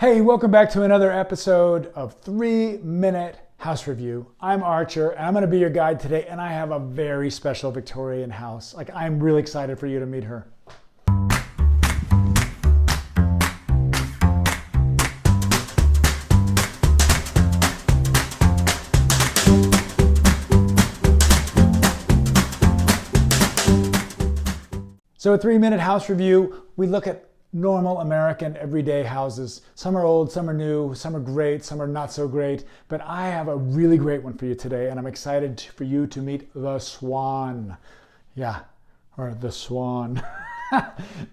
Hey, welcome back to another episode of 3-Minute House Review. I'm Archer, and I'm going to be your guide today, and I have a very special Victorian house. I'm really excited for you to meet her. So a 3-minute house review, we look at normal American everyday houses. Some are old, some are new, some are great, some are not so great, but I have a really great one for you today, and I'm excited for you to meet the Swan. Yeah, or the Swan.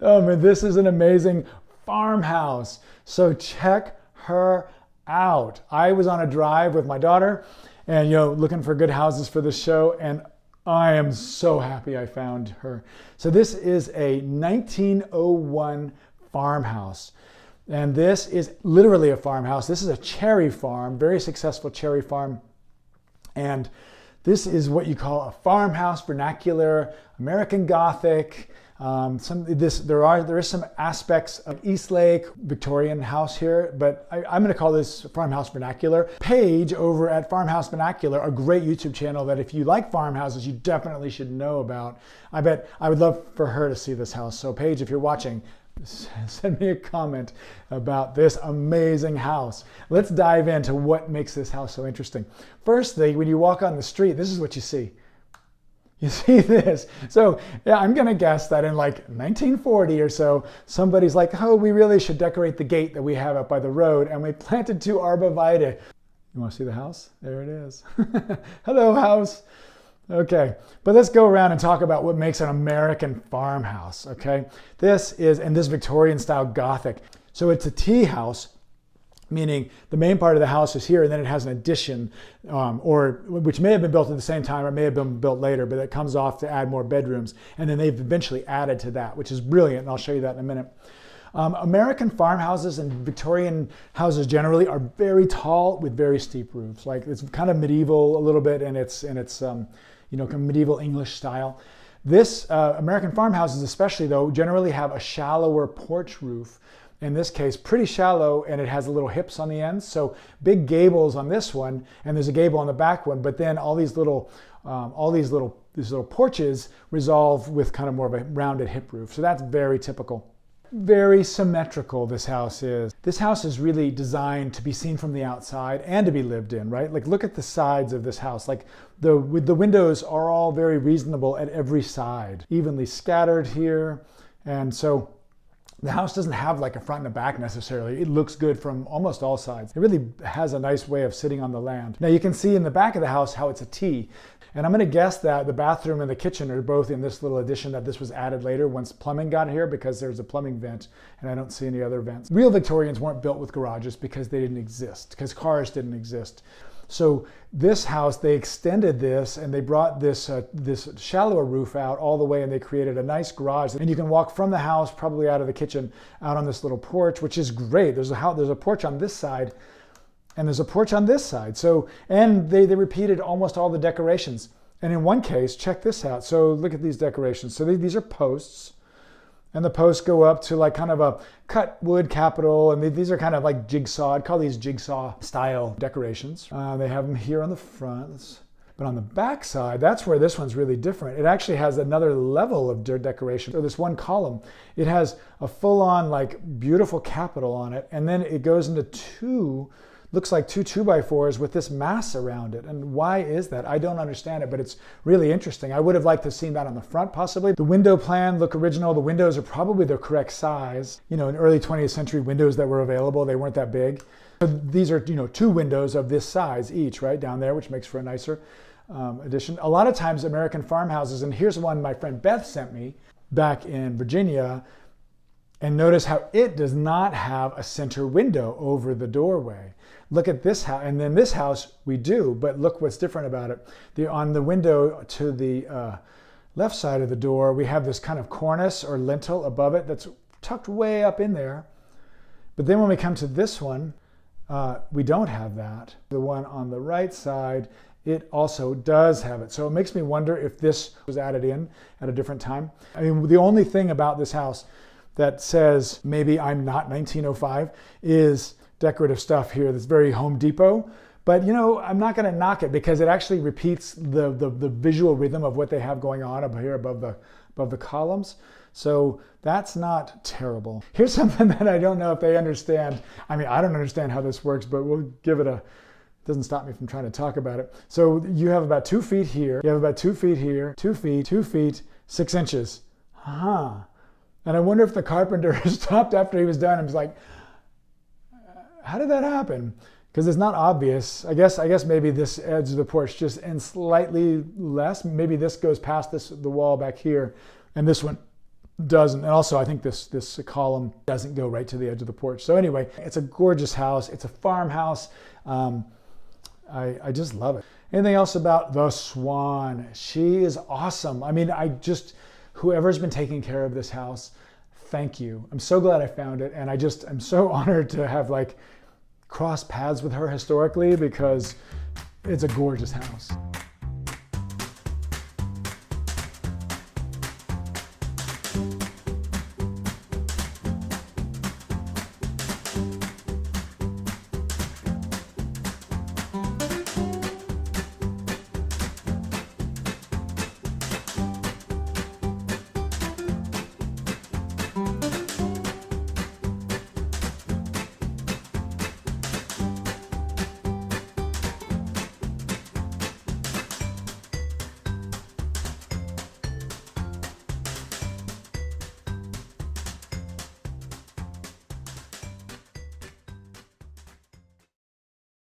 Oh man, this is an amazing farmhouse. So check her out. I was on a drive with my daughter and looking for good houses for this show, and I am so happy I found her. So this is a 1901 farmhouse. And this is literally a farmhouse. This is a cherry farm, very successful cherry farm. And this is what you call a farmhouse vernacular, American Gothic. There is some aspects of Eastlake Victorian house here, but I'm going to call this farmhouse vernacular. Paige over at Farmhouse Vernacular, a great YouTube channel that if you like farmhouses, you definitely should know about. I bet I would love for her to see this house. So Paige, if you're watching, send me a comment about this amazing house. Let's dive into what makes this house so interesting. Firstly, when you walk on the street, this is what you see. You see this. So yeah, I'm going to guess that in 1940 or so, somebody's like, oh, we really should decorate the gate that we have up by the road. And we planted 2 arborvitae. You want to see the house? There it is. Hello, house. Okay, but let's go around and talk about what makes an American farmhouse, okay? This Victorian style Gothic. So it's a tea house, meaning the main part of the house is here, and then it has an addition, which may have been built at the same time or may have been built later, but it comes off to add more bedrooms. And then they've eventually added to that, which is brilliant, and I'll show you that in a minute. American farmhouses and Victorian houses generally are very tall with very steep roofs. It's kind of medieval a little bit, and it's kind of medieval English style. This American farmhouses especially though generally have a shallower porch roof. In this case, pretty shallow, and it has little hips on the ends. So big gables on this one, and there's a gable on the back one. But then all these little porches resolve with kind of more of a rounded hip roof. So that's very typical. Very symmetrical this house is. This house is really designed to be seen from the outside and to be lived in, right? Look at the sides of this house. The windows are all very reasonable at every side, evenly scattered here. And so the house doesn't have a front and a back necessarily. It looks good from almost all sides. It really has a nice way of sitting on the land. Now you can see in the back of the house how it's a T. And I'm going to guess that the bathroom and the kitchen are both in this little addition, that this was added later once plumbing got here, because there's a plumbing vent and I don't see any other vents. Real Victorians weren't built with garages because they didn't exist, because cars didn't exist. So this house, they extended this and they brought this shallower roof out all the way, and they created a nice garage. And you can walk from the house, probably out of the kitchen, out on this little porch, which is great. There's a porch on this side, and there's a porch on this side. So, and they repeated almost all the decorations. And in one case, check this out. So look at these decorations. So these are posts, and the posts go up to kind of a cut wood capital. And these are kind of like jigsaw. I'd call these jigsaw style decorations. They have them here on the front. But on the back side, that's where this one's really different. It actually has another level of decoration. So this one column, it has a full-on beautiful capital on it. And then it goes into looks like 2 2x4s with this mass around it. And why is that? I don't understand it, but it's really interesting. I would have liked to have seen that on the front possibly. The window plan look original. The windows are probably the correct size. In early 20th century windows that were available, they weren't that big. So these are 2 windows of this size each, right down there, which makes for a nicer addition. A lot of times American farmhouses, and here's one my friend Beth sent me back in Virginia, and notice how it does not have a center window over the doorway. Look at this house, and then this house we do, but look what's different about it. On the window to the left side of the door, we have this kind of cornice or lintel above it that's tucked way up in there. But then when we come to this one, we don't have that. The one on the right side, it also does have it. So it makes me wonder if this was added in at a different time. I mean, the only thing about this house that says maybe I'm not 1905 is decorative stuff here that's very Home Depot. But you know, I'm not going to knock it because it actually repeats the visual rhythm of what they have going on up here above the columns. So that's not terrible. Here's something that I don't know if they understand. I mean, I don't understand how this works, but we'll give it a, doesn't stop me from trying to talk about it. So you have about 2 feet here, you have about 2 feet here, 2 feet, 6 inches. And I wonder if the carpenter stopped after he was done and was like, how did that happen? Because it's not obvious. I guess maybe this edge of the porch just ends slightly less. Maybe this goes past the wall back here, and this one doesn't. And also I think this column doesn't go right to the edge of the porch. So anyway, it's a gorgeous house. It's a farmhouse. I just love it. Anything else about the Swan? She is awesome. I mean, whoever's been taking care of this house, thank you. I'm so glad I found it. And I'm so honored to have like crossed paths with her historically because it's a gorgeous house.